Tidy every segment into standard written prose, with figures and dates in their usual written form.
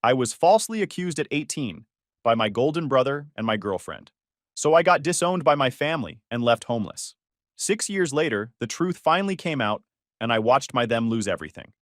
I was falsely accused at 18 by my golden brother and my girlfriend. So I got disowned by my family and left homeless. 6 years later, the truth finally came out, and I watched my them lose everything.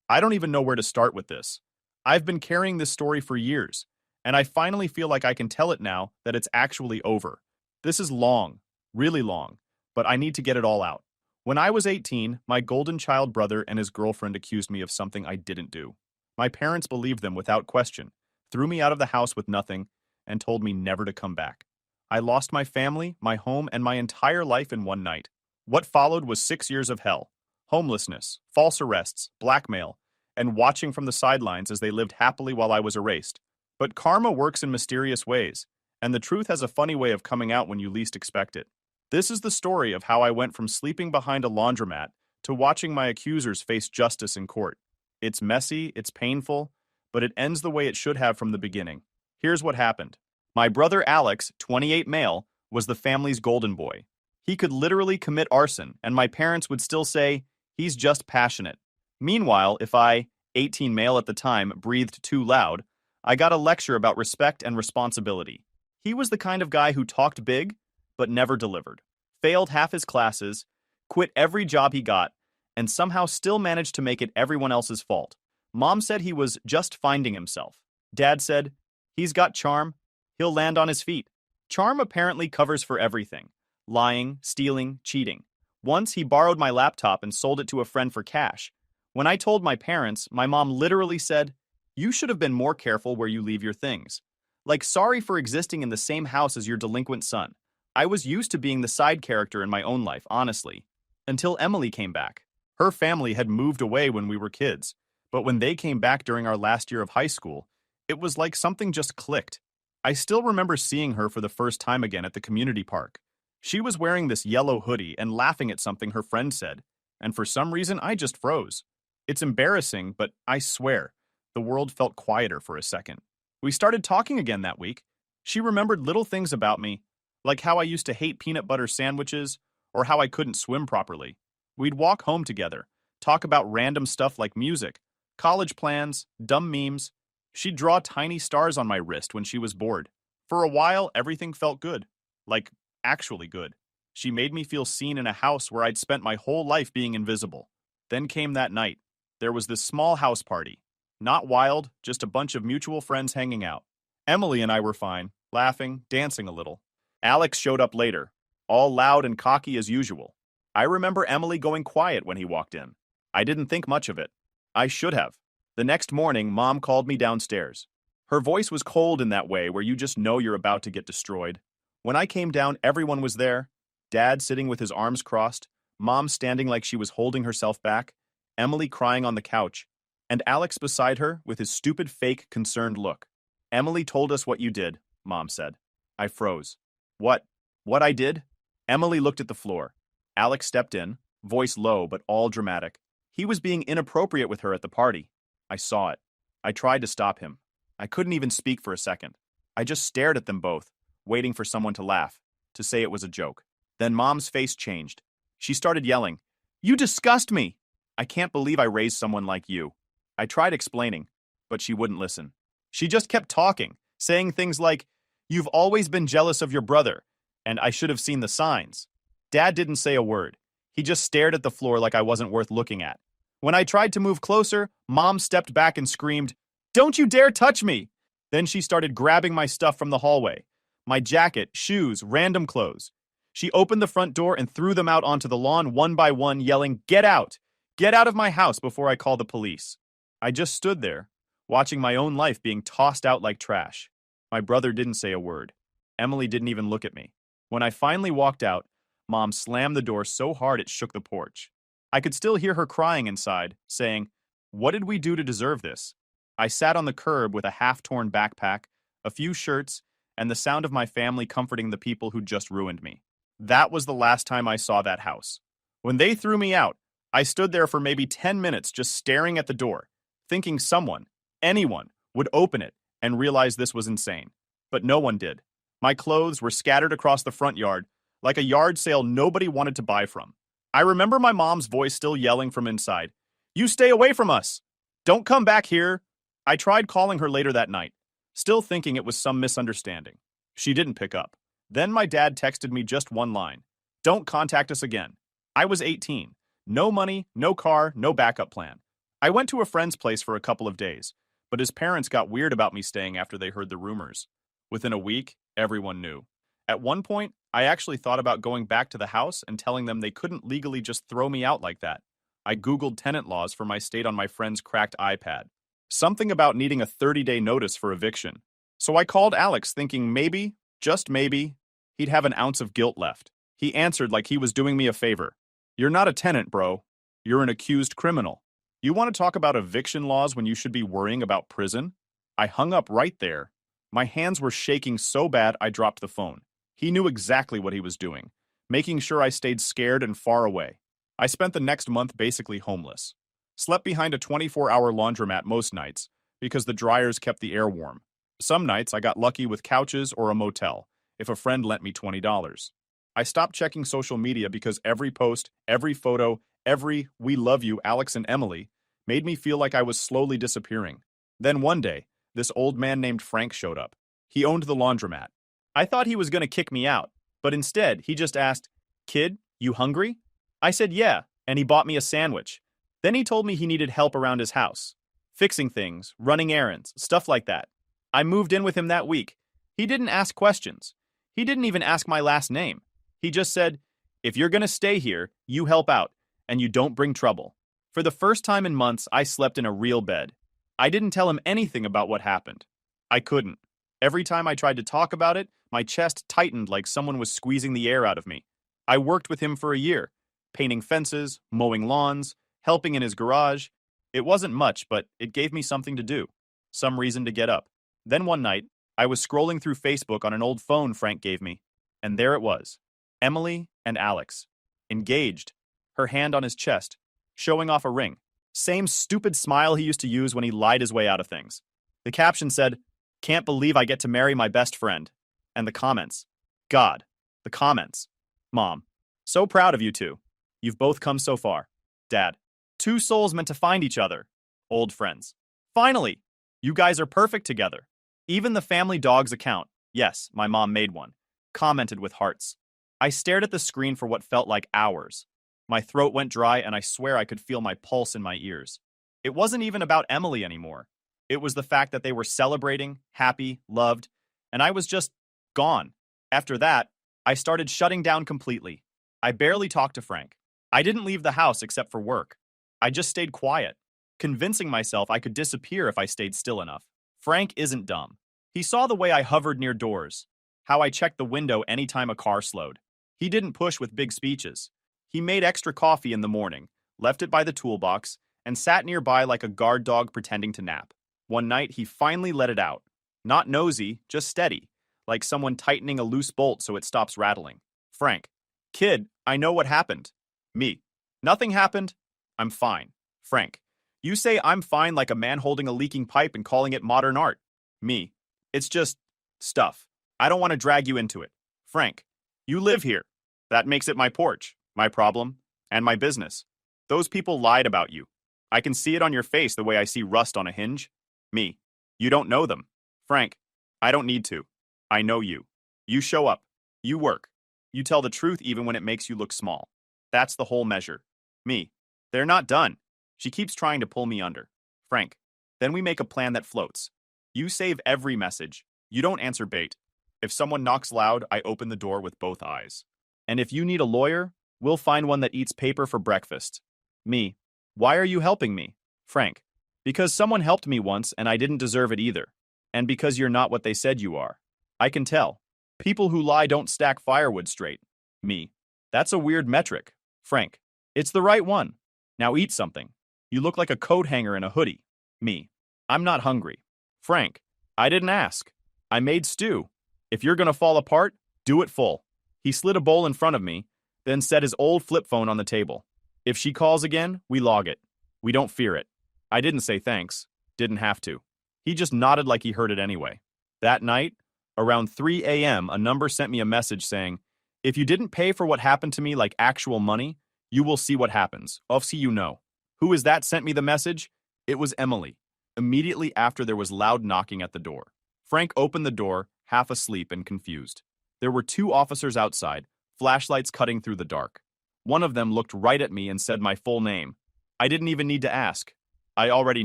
I don't even know where to start with this. I've been carrying this story for years, and I finally feel like I can tell it now that it's actually over. This is long, really long, but I need to get it all out. When I was 18, my golden child brother and his girlfriend accused me of something I didn't do. My parents believed them without question, threw me out of the house with nothing, and told me never to come back. I lost my family, my home, and my entire life in one night. What followed was 6 years of hell: homelessness, false arrests, blackmail, and watching from the sidelines as they lived happily while I was erased. But karma works in mysterious ways, and the truth has a funny way of coming out when you least expect it. This is the story of how I went from sleeping behind a laundromat to watching my accusers face justice in court. It's messy, it's painful, but it ends the way it should have from the beginning. Here's what happened. My brother Alex, 28 male, was the family's golden boy. He could literally commit arson, and my parents would still say, he's just passionate. Meanwhile, if I, 18 male at the time, breathed too loud, I got a lecture about respect and responsibility. He was the kind of guy who talked big, but never delivered, failed half his classes, quit every job he got, and somehow still managed to make it everyone else's fault. Mom said he was just finding himself. Dad said, he's got charm, he'll land on his feet. Charm apparently covers for everything: lying, stealing, cheating. Once he borrowed my laptop and sold it to a friend for cash. When I told my parents, my mom literally said, you should have been more careful where you leave your things. Like, sorry for existing in the same house as your delinquent son. I was used to being the side character in my own life, honestly. Until Emily came back. Her family had moved away when we were kids, but when they came back during our last year of high school, it was like something just clicked. I still remember seeing her for the first time again at the community park. She was wearing this yellow hoodie and laughing at something her friend said, and for some reason I just froze. It's embarrassing, but I swear, the world felt quieter for a second. We started talking again that week. She remembered little things about me, like how I used to hate peanut butter sandwiches or how I couldn't swim properly. We'd walk home together, talk about random stuff like music, college plans, dumb memes. She'd draw tiny stars on my wrist when she was bored. For a while, everything felt good. Like, actually good. She made me feel seen in a house where I'd spent my whole life being invisible. Then came that night. There was this small house party. Not wild, just a bunch of mutual friends hanging out. Emily and I were fine, laughing, dancing a little. Alex showed up later, all loud and cocky as usual. I remember Emily going quiet when he walked in. I didn't think much of it. I should have. The next morning, Mom called me downstairs. Her voice was cold in that way where you just know you're about to get destroyed. When I came down, everyone was there. Dad sitting with his arms crossed, Mom standing like she was holding herself back, Emily crying on the couch, and Alex beside her with his stupid fake concerned look. Emily told us what you did, Mom said. I froze. What? What I did? Emily looked at the floor. Alex stepped in, voice low but all dramatic. He was being inappropriate with her at the party. I saw it. I tried to stop him. I couldn't even speak for a second. I just stared at them both, waiting for someone to laugh, to say it was a joke. Then Mom's face changed. She started yelling, "You disgust me! I can't believe I raised someone like you." I tried explaining, but she wouldn't listen. She just kept talking, saying things like, "You've always been jealous of your brother, and I should have seen the signs." Dad didn't say a word. He just stared at the floor like I wasn't worth looking at. When I tried to move closer, Mom stepped back and screamed, "Don't you dare touch me!" Then she started grabbing my stuff from the hallway. My jacket, shoes, random clothes. She opened the front door and threw them out onto the lawn one by one, yelling, "Get out! Get out of my house before I call the police." I just stood there, watching my own life being tossed out like trash. My brother didn't say a word. Emily didn't even look at me. When I finally walked out, Mom slammed the door so hard it shook the porch. I could still hear her crying inside, saying, "What did we do to deserve this?" I sat on the curb with a half-torn backpack, a few shirts, and the sound of my family comforting the people who'd just ruined me. That was the last time I saw that house. When they threw me out, I stood there for maybe 10 minutes just staring at the door, thinking someone, anyone, would open it and realize this was insane. But no one did. My clothes were scattered across the front yard, like a yard sale nobody wanted to buy from. I remember my mom's voice still yelling from inside, "You stay away from us! Don't come back here!" I tried calling her later that night, still thinking it was some misunderstanding. She didn't pick up. Then my dad texted me just one line. Don't contact us again. I was 18. No money, no car, no backup plan. I went to a friend's place for a couple of days, but his parents got weird about me staying after they heard the rumors. Within a week, everyone knew. At one point, I actually thought about going back to the house and telling them they couldn't legally just throw me out like that. I Googled tenant laws for my state on my friend's cracked iPad. Something about needing a 30-day notice for eviction. So I called Alex thinking maybe, just maybe, he'd have an ounce of guilt left. He answered like he was doing me a favor. You're not a tenant, bro. You're an accused criminal. You want to talk about eviction laws when you should be worrying about prison? I hung up right there. My hands were shaking so bad I dropped the phone. He knew exactly what he was doing, making sure I stayed scared and far away. I spent the next month basically homeless. Slept behind a 24-hour laundromat most nights because the dryers kept the air warm. Some nights I got lucky with couches or a motel if a friend lent me $20. I stopped checking social media because every post, every photo, every "we love you, Alex and Emily" made me feel like I was slowly disappearing. Then one day, this old man named Frank showed up. He owned the laundromat. I thought he was going to kick me out, but instead he just asked, "Kid, you hungry?" I said yeah, and he bought me a sandwich. Then he told me he needed help around his house. Fixing things, running errands, stuff like that. I moved in with him that week. He didn't ask questions. He didn't even ask my last name. He just said, "If you're going to stay here, you help out, and you don't bring trouble." For the first time in months, I slept in a real bed. I didn't tell him anything about what happened. I couldn't. Every time I tried to talk about it, my chest tightened like someone was squeezing the air out of me. I worked with him for a year, painting fences, mowing lawns, helping in his garage. It wasn't much, but it gave me something to do, some reason to get up. Then one night, I was scrolling through Facebook on an old phone Frank gave me, and there it was. Emily and Alex. Engaged. Her hand on his chest, showing off a ring. Same stupid smile he used to use when he lied his way out of things. The caption said, "Can't believe I get to marry my best friend." And the comments. God. The comments. Mom. So proud of you two. You've both come so far. Dad. Two souls meant to find each other. Old friends. Finally! You guys are perfect together. Even the family dog's account, yes, my mom made one, commented with hearts. I stared at the screen for what felt like hours. My throat went dry and I swear I could feel my pulse in my ears. It wasn't even about Emily anymore. It was the fact that they were celebrating, happy, loved, and I was just gone. After that, I started shutting down completely. I barely talked to Frank. I didn't leave the house except for work. I just stayed quiet, convincing myself I could disappear if I stayed still enough. Frank isn't dumb. He saw the way I hovered near doors, how I checked the window anytime a car slowed. He didn't push with big speeches. He made extra coffee in the morning, left it by the toolbox, and sat nearby like a guard dog pretending to nap. One night, he finally let it out. Not nosy, just steady, like someone tightening a loose bolt so it stops rattling. Frank. Kid, I know what happened. Me. Nothing happened. I'm fine. Frank. You say I'm fine like a man holding a leaking pipe and calling it modern art. Me. It's just stuff. I don't want to drag you into it. Frank. You live here. That makes it my porch, my problem, and my business. Those people lied about you. I can see it on your face the way I see rust on a hinge. Me. You don't know them. Frank. I don't need to. I know you. You show up. You work. You tell the truth even when it makes you look small. That's the whole measure. Me. They're not done. She keeps trying to pull me under. Frank. Then we make a plan that floats. You save every message. You don't answer bait. If someone knocks loud, I open the door with both eyes. And if you need a lawyer, we'll find one that eats paper for breakfast. Me. Why are you helping me? Frank. Because someone helped me once and I didn't deserve it either. And because you're not what they said you are. I can tell. People who lie don't stack firewood straight. Me. That's a weird metric. Frank. It's the right one. Now eat something. You look like a coat hanger in a hoodie. Me. I'm not hungry. Frank. I didn't ask. I made stew. If you're gonna fall apart, do it full. He slid a bowl in front of me, then set his old flip phone on the table. If she calls again, we log it. We don't fear it. I didn't say thanks. Didn't have to. He just nodded like he heard it anyway. That night, around 3 a.m., a number sent me a message saying, "If you didn't pay for what happened to me like actual money, you will see what happens. I'll see you know." Who is that sent me the message? It was Emily. Immediately after, there was loud knocking at the door. Frank opened the door, half asleep and confused. There were two officers outside, flashlights cutting through the dark. One of them looked right at me and said my full name. I didn't even need to ask. I already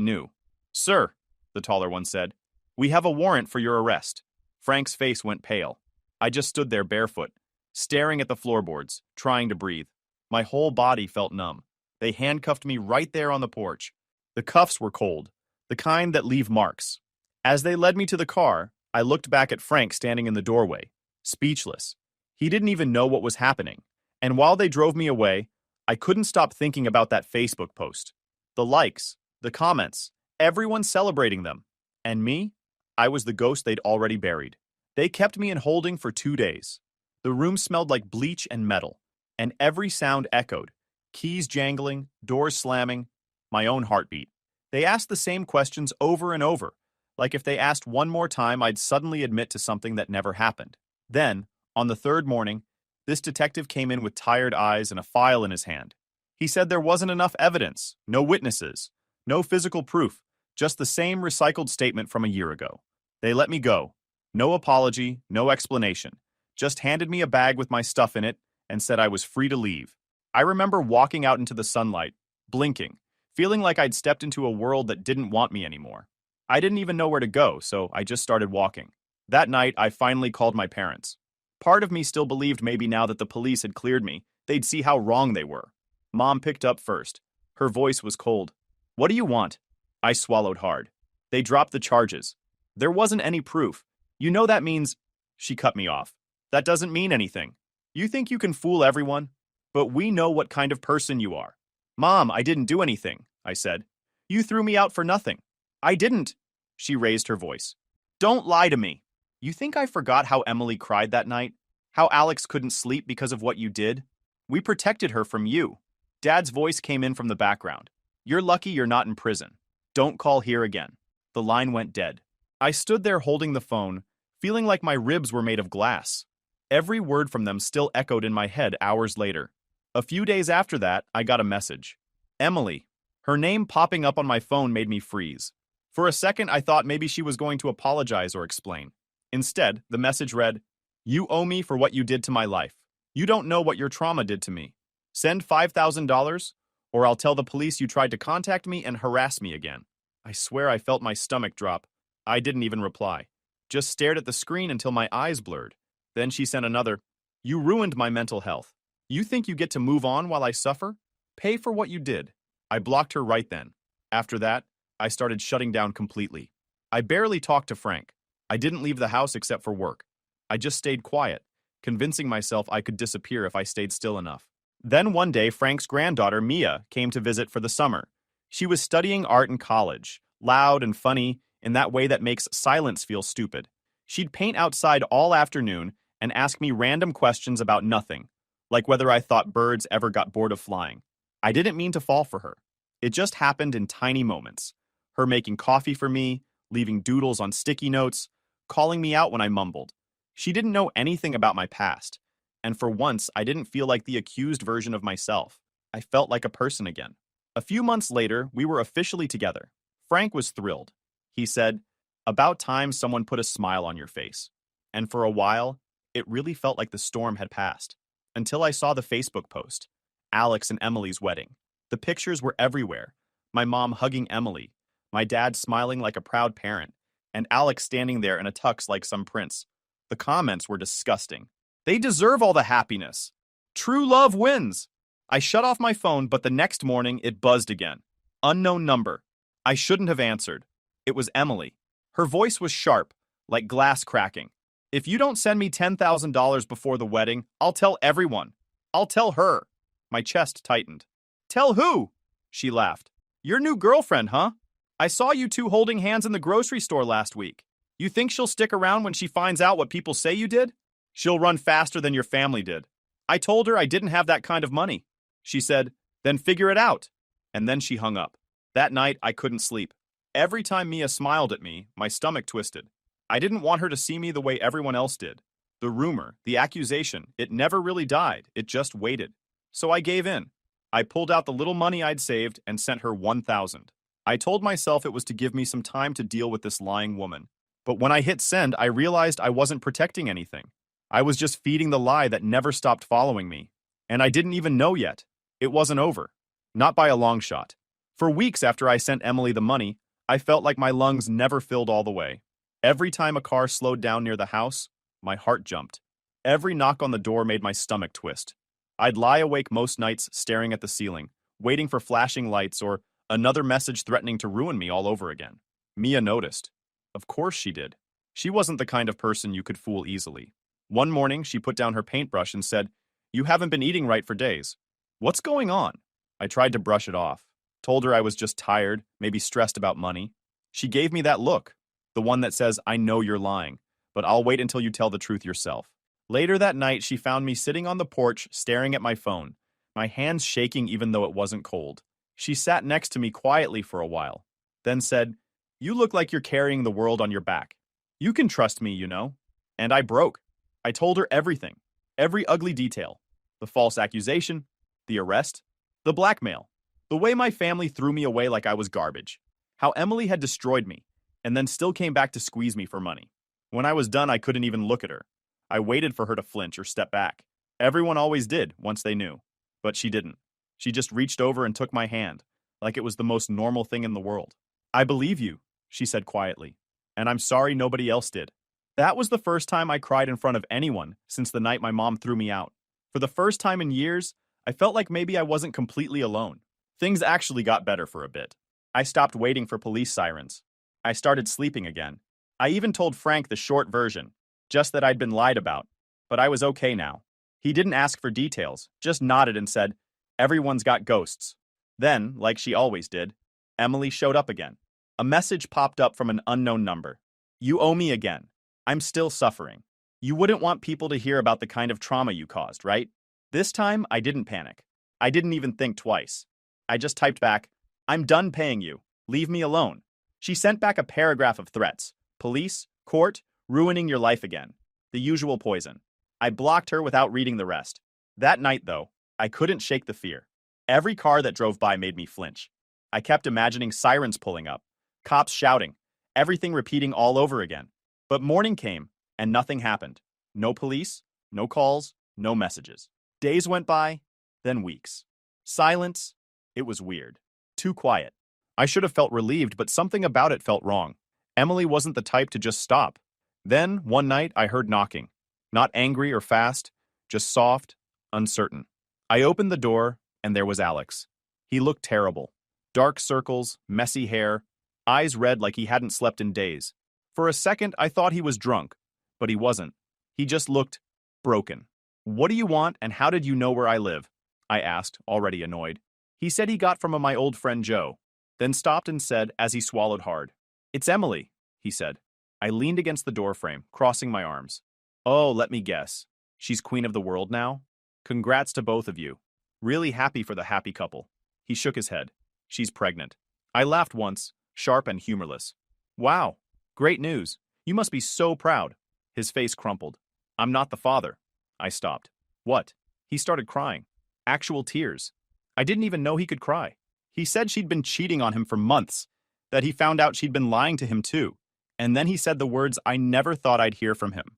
knew. "Sir," the taller one said, "we have a warrant for your arrest." Frank's face went pale. I just stood there barefoot, staring at the floorboards, trying to breathe. My whole body felt numb. They handcuffed me right there on the porch. The cuffs were cold, the kind that leave marks. As they led me to the car, I looked back at Frank standing in the doorway, speechless. He didn't even know what was happening. And while they drove me away, I couldn't stop thinking about that Facebook post. The likes, the comments, everyone celebrating them. And me? I was the ghost they'd already buried. They kept me in holding for 2 days. The room smelled like bleach and metal, and every sound echoed. Keys jangling, doors slamming, my own heartbeat. They asked the same questions over and over, like if they asked one more time, I'd suddenly admit to something that never happened. Then, on the third morning, this detective came in with tired eyes and a file in his hand. He said there wasn't enough evidence, no witnesses, no physical proof, just the same recycled statement from a year ago. They let me go. No apology, no explanation. Just handed me a bag with my stuff in it and said I was free to leave. I remember walking out into the sunlight, blinking, feeling like I'd stepped into a world that didn't want me anymore. I didn't even know where to go, so I just started walking. That night, I finally called my parents. Part of me still believed maybe now that the police had cleared me, they'd see how wrong they were. Mom picked up first. Her voice was cold. "What do you want?" I swallowed hard. "They dropped the charges. There wasn't any proof. You know that means—" She cut me off. "That doesn't mean anything. You think you can fool everyone? But we know what kind of person you are." "Mom, I didn't do anything," I said. "You threw me out for nothing." "I didn't." She raised her voice. "Don't lie to me. You think I forgot how Emily cried that night? How Alex couldn't sleep because of what you did? We protected her from you." Dad's voice came in from the background. "You're lucky you're not in prison. Don't call here again." The line went dead. I stood there holding the phone, feeling like my ribs were made of glass. Every word from them still echoed in my head hours later. A few days after that, I got a message. Emily. Her name popping up on my phone made me freeze. For a second, I thought maybe she was going to apologize or explain. Instead, the message read, "You owe me for what you did to my life. You don't know what your trauma did to me. Send $5,000, or I'll tell the police you tried to contact me and harass me again." I swear I felt my stomach drop. I didn't even reply. Just stared at the screen until my eyes blurred. Then she sent another, "You ruined my mental health. You think you get to move on while I suffer? Pay for what you did." I blocked her right then. After that, I started shutting down completely. I barely talked to Frank. I didn't leave the house except for work. I just stayed quiet, convincing myself I could disappear if I stayed still enough. Then one day, Frank's granddaughter, Mia, came to visit for the summer. She was studying art in college, loud and funny in that way that makes silence feel stupid. She'd paint outside all afternoon and ask me random questions about nothing, like whether I thought birds ever got bored of flying. I didn't mean to fall for her. It just happened in tiny moments. Her making coffee for me, leaving doodles on sticky notes, calling me out when I mumbled. She didn't know anything about my past, and for once, I didn't feel like the accused version of myself. I felt like a person again. A few months later, we were officially together. Frank was thrilled. He said, "About time someone put a smile on your face." And for a while, it really felt like the storm had passed. Until I saw the Facebook post, Alex and Emily's wedding. The pictures were everywhere. My mom hugging Emily, my dad smiling like a proud parent, and Alex standing there in a tux like some prince. The comments were disgusting. "They deserve all the happiness. True love wins." I shut off my phone, but the next morning it buzzed again. Unknown number. I shouldn't have answered. It was Emily. Her voice was sharp, like glass cracking. "If you don't send me $10,000 before the wedding, I'll tell everyone. I'll tell her." My chest tightened. "Tell who?" She laughed. "Your new girlfriend, huh? I saw you two holding hands in the grocery store last week. You think she'll stick around when she finds out what people say you did? She'll run faster than your family did." I told her I didn't have that kind of money. She said, "Then figure it out." And then she hung up. That night, I couldn't sleep. Every time Mia smiled at me, my stomach twisted. I didn't want her to see me the way everyone else did. The rumor, the accusation, it never really died. It just waited. So I gave in. I pulled out the little money I'd saved and sent her $1,000. I told myself it was to give me some time to deal with this lying woman. But when I hit send, I realized I wasn't protecting anything. I was just feeding the lie that never stopped following me. And I didn't even know yet. It wasn't over. Not by a long shot. For weeks after I sent Emily the money, I felt like my lungs never filled all the way. Every time a car slowed down near the house, my heart jumped. Every knock on the door made my stomach twist. I'd lie awake most nights staring at the ceiling, waiting for flashing lights or another message threatening to ruin me all over again. Mia noticed. Of course she did. She wasn't the kind of person you could fool easily. One morning, she put down her paintbrush and said, "You haven't been eating right for days. What's going on?" I tried to brush it off. Told her I was just tired, maybe stressed about money. She gave me that look, the one that says, "I know you're lying, but I'll wait until you tell the truth yourself." Later that night, she found me sitting on the porch staring at my phone, my hands shaking even though it wasn't cold. She sat next to me quietly for a while, then said, "You look like you're carrying the world on your back. You can trust me, you know." And I broke. I told her everything, every ugly detail. The false accusation, the arrest, the blackmail, the way my family threw me away like I was garbage, how Emily had destroyed me, and then still came back to squeeze me for money. When I was done, I couldn't even look at her. I waited for her to flinch or step back. Everyone always did once they knew, but she didn't. She just reached over and took my hand, like it was the most normal thing in the world. "I believe you," she said quietly, "and I'm sorry nobody else did." That was the first time I cried in front of anyone since the night my mom threw me out. For the first time in years, I felt like maybe I wasn't completely alone. Things actually got better for a bit. I stopped waiting for police sirens. I started sleeping again. I even told Frank the short version, just that I'd been lied about, but I was okay now. He didn't ask for details, just nodded and said, "Everyone's got ghosts." Then, like she always did, Emily showed up again. A message popped up from an unknown number. "You owe me again. I'm still suffering. You wouldn't want people to hear about the kind of trauma you caused, right?" This time, I didn't panic. I didn't even think twice. I just typed back, "I'm done paying you. Leave me alone." She sent back a paragraph of threats. Police, court, ruining your life again. The usual poison. I blocked her without reading the rest. That night, though, I couldn't shake the fear. Every car that drove by made me flinch. I kept imagining sirens pulling up, cops shouting, everything repeating all over again. But morning came, and nothing happened. No police, no calls, no messages. Days went by, then weeks. Silence. It was weird. Too quiet. I should have felt relieved, but something about it felt wrong. Emily wasn't the type to just stop. Then, one night, I heard knocking. Not angry or fast, just soft, uncertain. I opened the door, and there was Alex. He looked terrible. Dark circles, messy hair, eyes red like he hadn't slept in days. For a second, I thought he was drunk, but he wasn't. He just looked broken. "What do you want, and how did you know where I live?" I asked, already annoyed. He said he got from my old friend Joe, then stopped and said as he swallowed hard, "It's Emily," he said. I leaned against the doorframe, crossing my arms. "Oh, let me guess. She's queen of the world now? Congrats to both of you. Really happy for the happy couple." He shook his head. "She's pregnant." I laughed once, sharp and humorless. "Wow, great news. You must be so proud." His face crumpled. "I'm not the father." I stopped. "What?" He started crying. Actual tears. I didn't even know he could cry. He said she'd been cheating on him for months, that he found out she'd been lying to him too. And then he said the words I never thought I'd hear from him.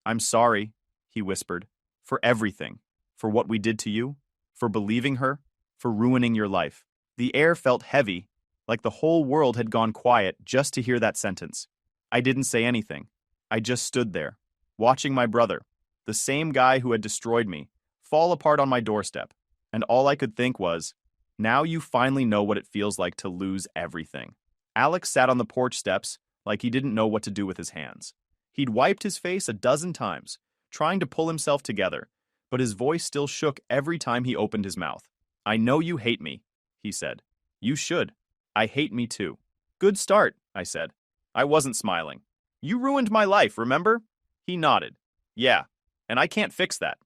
"I'm sorry," he whispered, "for everything. For what we did to you, for believing her, for ruining your life." The air felt heavy, like the whole world had gone quiet just to hear that sentence. I didn't say anything. I just stood there, watching my brother, the same guy who had destroyed me, fall apart on my doorstep. And all I could think was, now you finally know what it feels like to lose everything. Alex sat on the porch steps like he didn't know what to do with his hands. He'd wiped his face a dozen times, trying to pull himself together, but his voice still shook every time he opened his mouth. "I know you hate me," he said. "You should. I hate me too." "Good start," I said. I wasn't smiling. "You ruined my life, remember?" He nodded. "Yeah, and I can't fix that.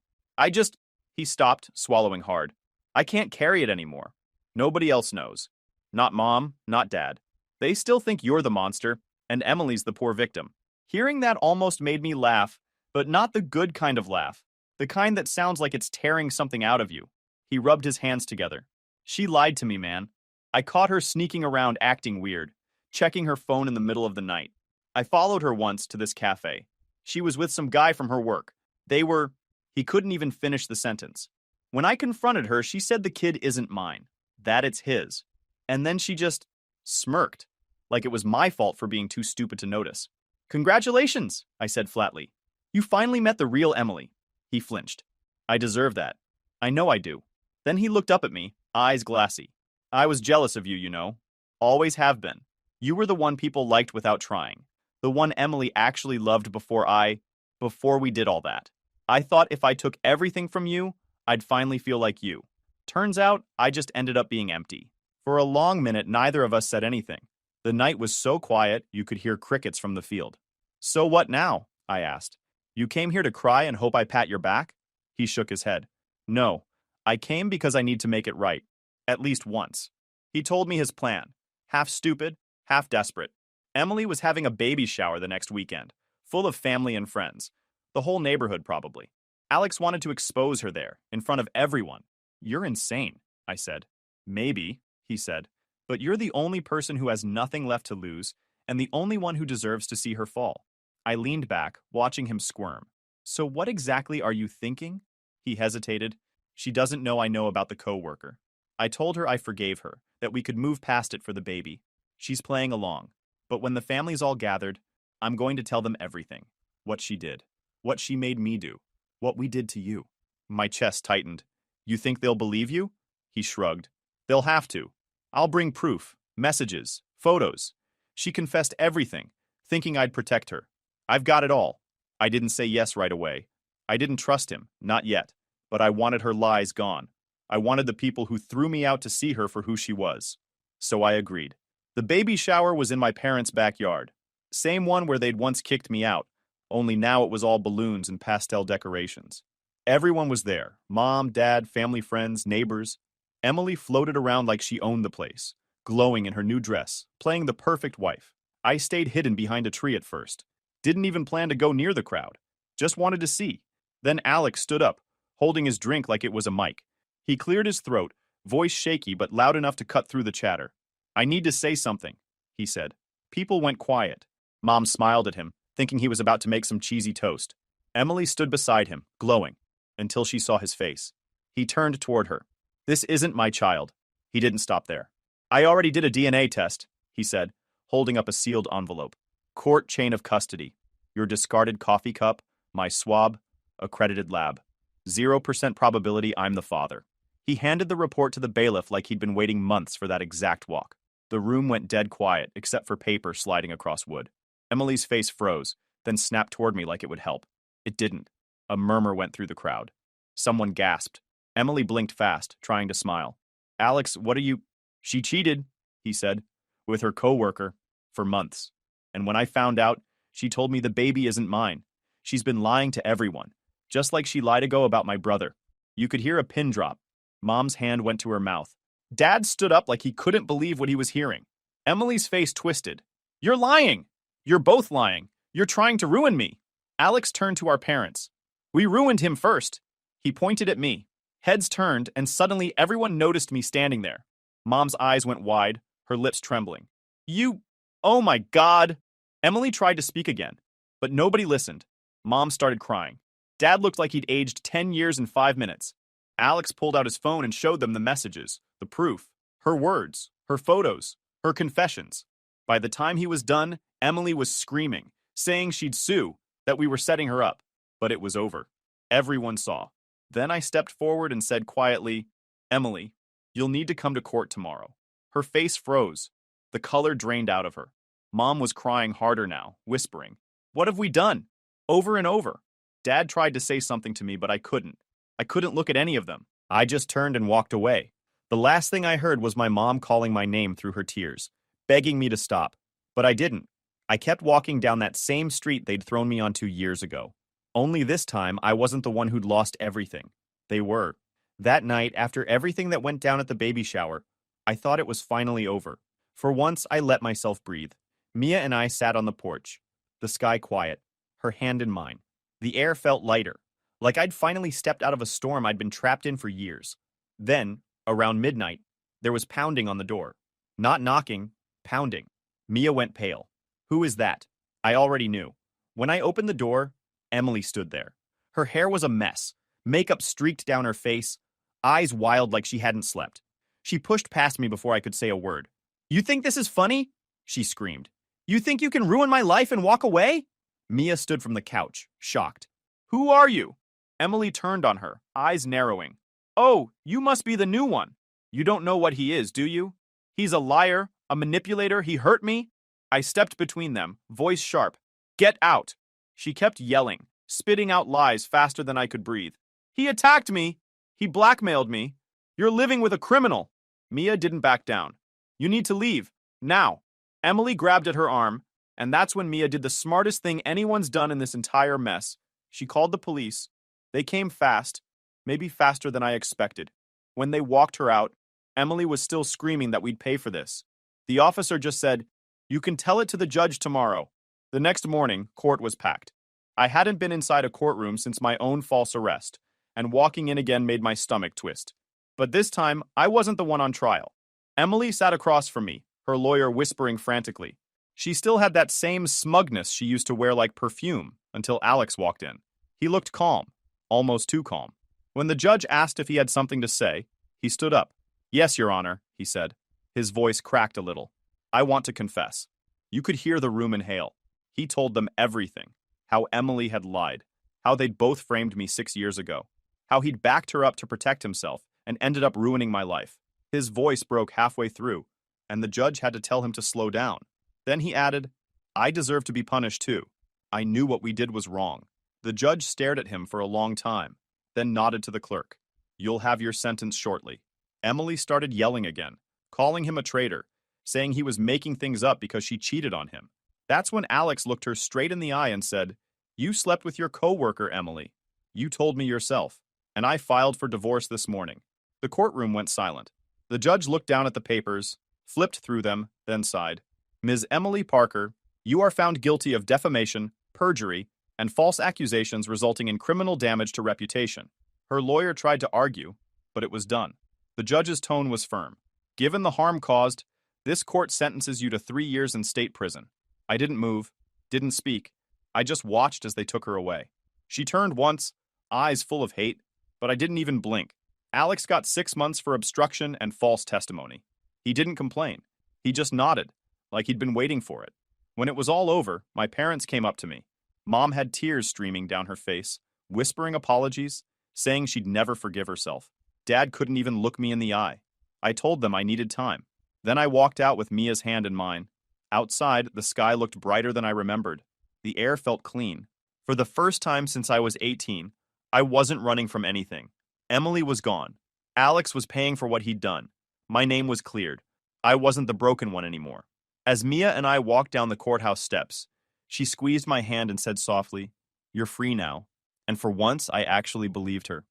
He stopped, swallowing hard. "I can't carry it anymore. Nobody else knows. Not Mom, not Dad. They still think you're the monster, and Emily's the poor victim." Hearing that almost made me laugh, but not the good kind of laugh. The kind that sounds like it's tearing something out of you. He rubbed his hands together. "She lied to me, man. I caught her sneaking around acting weird, checking her phone in the middle of the night. I followed her once to this cafe. She was with some guy from her work. They were... He couldn't even finish the sentence. When I confronted her, she said the kid isn't mine, that it's his. And then she just smirked, like it was my fault for being too stupid to notice. Congratulations, I said flatly. You finally met the real Emily. He flinched. I deserve that. I know I do. Then he looked up at me, eyes glassy. I was jealous of you, you know. Always have been. You were the one people liked without trying. The one Emily actually loved before we did all that. I thought if I took everything from you, I'd finally feel like you. Turns out, I just ended up being empty. For a long minute, neither of us said anything. The night was so quiet, you could hear crickets from the field. So what now? I asked. You came here to cry and hope I pat your back? He shook his head. No, I came because I need to make it right. At least once. He told me his plan. Half stupid, half desperate. Emily was having a baby shower the next weekend, full of family and friends. The whole neighborhood, probably. Alex wanted to expose her there, in front of everyone. You're insane, I said. Maybe, he said, but you're the only person who has nothing left to lose, and the only one who deserves to see her fall. I leaned back, watching him squirm. So what exactly are you thinking? He hesitated. She doesn't know I know about the co-worker. I told her I forgave her, that we could move past it for the baby. She's playing along. But when the family's all gathered, I'm going to tell them everything. What she did. What she made me do. What we did to you. My chest tightened. You think they'll believe you? He shrugged. They'll have to. I'll bring proof, messages, photos. She confessed everything, thinking I'd protect her. I've got it all. I didn't say yes right away. I didn't trust him, not yet. But I wanted her lies gone. I wanted the people who threw me out to see her for who she was. So I agreed. The baby shower was in my parents' backyard. Same one where they'd once kicked me out, only now it was all balloons and pastel decorations. Everyone was there. Mom, dad, family friends, neighbors. Emily floated around like she owned the place, glowing in her new dress, playing the perfect wife. I stayed hidden behind a tree at first. Didn't even plan to go near the crowd. Just wanted to see. Then Alex stood up, holding his drink like it was a mic. He cleared his throat, voice shaky but loud enough to cut through the chatter. I need to say something, he said. People went quiet. Mom smiled at him, thinking he was about to make some cheesy toast. Emily stood beside him, glowing, until she saw his face. He turned toward her. This isn't my child. He didn't stop there. I already did a DNA test, he said, holding up a sealed envelope. Court chain of custody. Your discarded coffee cup, my swab, accredited lab. 0% probability I'm the father. He handed the report to the bailiff like he'd been waiting months for that exact walk. The room went dead quiet, except for paper sliding across wood. Emily's face froze, then snapped toward me like it would help. It didn't. A murmur went through the crowd. Someone gasped. Emily blinked fast, trying to smile. Alex, what are you... She cheated, he said, with her co-worker, for months. And when I found out, she told me the baby isn't mine. She's been lying to everyone, just like she lied ago about my brother. You could hear a pin drop. Mom's hand went to her mouth. Dad stood up like he couldn't believe what he was hearing. Emily's face twisted. You're lying! You're both lying. You're trying to ruin me. Alex turned to our parents. We ruined him first. He pointed at me. Heads turned, and suddenly everyone noticed me standing there. Mom's eyes went wide, her lips trembling. You... Oh my God! Emily tried to speak again, but nobody listened. Mom started crying. Dad looked like he'd aged 10 years in 5 minutes. Alex pulled out his phone and showed them the messages, the proof, her words, her photos, her confessions. By the time he was done, Emily was screaming, saying she'd sue, that we were setting her up. But it was over. Everyone saw. Then I stepped forward and said quietly, Emily, you'll need to come to court tomorrow. Her face froze. The color drained out of her. Mom was crying harder now, whispering, What have we done? Over and over. Dad tried to say something to me, but I couldn't. I couldn't look at any of them. I just turned and walked away. The last thing I heard was my mom calling my name through her tears, begging me to stop. But I didn't. I kept walking down that same street they'd thrown me onto years ago. Only this time, I wasn't the one who'd lost everything. They were. That night, after everything that went down at the baby shower, I thought it was finally over. For once, I let myself breathe. Mia and I sat on the porch, the sky quiet, her hand in mine. The air felt lighter, like I'd finally stepped out of a storm I'd been trapped in for years. Then, around midnight, there was pounding on the door. Not knocking, pounding. Mia went pale. Who is that? I already knew. When I opened the door, Emily stood there. Her hair was a mess, makeup streaked down her face, eyes wild like she hadn't slept. She pushed past me before I could say a word. You think this is funny? She screamed. You think you can ruin my life and walk away? Mia stood from the couch, shocked. Who are you? Emily turned on her, eyes narrowing. Oh, you must be the new one. You don't know what he is, do you? He's a liar, a manipulator, he hurt me. I stepped between them, voice sharp. Get out! She kept yelling, spitting out lies faster than I could breathe. He attacked me! He blackmailed me! You're living with a criminal! Mia didn't back down. You need to leave, now. Emily grabbed at her arm, and that's when Mia did the smartest thing anyone's done in this entire mess. She called the police. They came fast, maybe faster than I expected. When they walked her out, Emily was still screaming that we'd pay for this. The officer just said, You can tell it to the judge tomorrow. The next morning, court was packed. I hadn't been inside a courtroom since my own false arrest, and walking in again made my stomach twist. But this time, I wasn't the one on trial. Emily sat across from me, her lawyer whispering frantically. She still had that same smugness she used to wear like perfume until Alex walked in. He looked calm, almost too calm. When the judge asked if he had something to say, he stood up. Yes, Your Honor, he said. His voice cracked a little. I want to confess. You could hear the room inhale. He told them everything. How Emily had lied. How they'd both framed me 6 years ago. How he'd backed her up to protect himself and ended up ruining my life. His voice broke halfway through, and the judge had to tell him to slow down. Then he added, I deserve to be punished too. I knew what we did was wrong. The judge stared at him for a long time, then nodded to the clerk. You'll have your sentence shortly. Emily started yelling again, calling him a traitor, saying he was making things up because she cheated on him. That's when Alex looked her straight in the eye and said, You slept with your co-worker, Emily. You told me yourself, and I filed for divorce this morning. The courtroom went silent. The judge looked down at the papers, flipped through them, then sighed. Ms. Emily Parker, you are found guilty of defamation, perjury, and false accusations resulting in criminal damage to reputation. Her lawyer tried to argue, but it was done. The judge's tone was firm. Given the harm caused, this court sentences you to 3 years in state prison. I didn't move, didn't speak. I just watched as they took her away. She turned once, eyes full of hate, but I didn't even blink. Alex got 6 months for obstruction and false testimony. He didn't complain. He just nodded, like he'd been waiting for it. When it was all over, my parents came up to me. Mom had tears streaming down her face, whispering apologies, saying she'd never forgive herself. Dad couldn't even look me in the eye. I told them I needed time. Then I walked out with Mia's hand in mine. Outside, the sky looked brighter than I remembered. The air felt clean. For the first time since I was 18, I wasn't running from anything. Emily was gone. Alex was paying for what he'd done. My name was cleared. I wasn't the broken one anymore. As Mia and I walked down the courthouse steps, she squeezed my hand and said softly, You're free now. And for once, I actually believed her.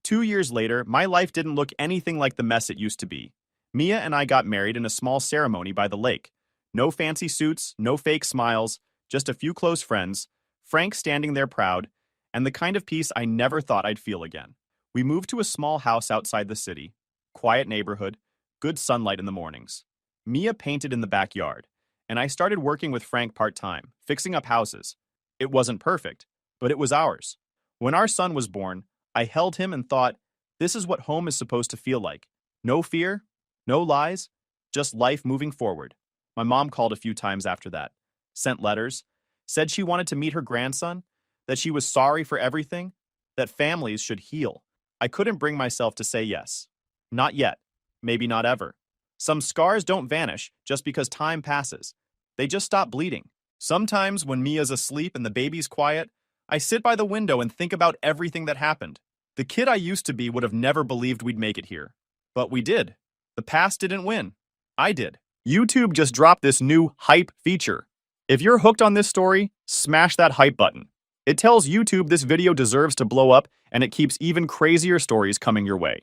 2 years later, my life didn't look anything like the mess it used to be. Mia and I got married in a small ceremony by the lake. No fancy suits, no fake smiles, just a few close friends, Frank standing there proud, and the kind of peace I never thought I'd feel again. We moved to a small house outside the city, quiet neighborhood, good sunlight in the mornings. Mia painted in the backyard, and I started working with Frank part-time, fixing up houses. It wasn't perfect, but it was ours. When our son was born, I held him and thought, this is what home is supposed to feel like. No fear, no lies, just life moving forward. My mom called a few times after that, sent letters, said she wanted to meet her grandson, that she was sorry for everything, that families should heal. I couldn't bring myself to say yes. Not yet, maybe not ever. Some scars don't vanish just because time passes. They just stop bleeding. Sometimes when Mia's asleep and the baby's quiet, I sit by the window and think about everything that happened. The kid I used to be would have never believed we'd make it here. But we did. The past didn't win. I did. YouTube just dropped this new hype feature. If you're hooked on this story, smash that hype button. It tells YouTube this video deserves to blow up, and it keeps even crazier stories coming your way.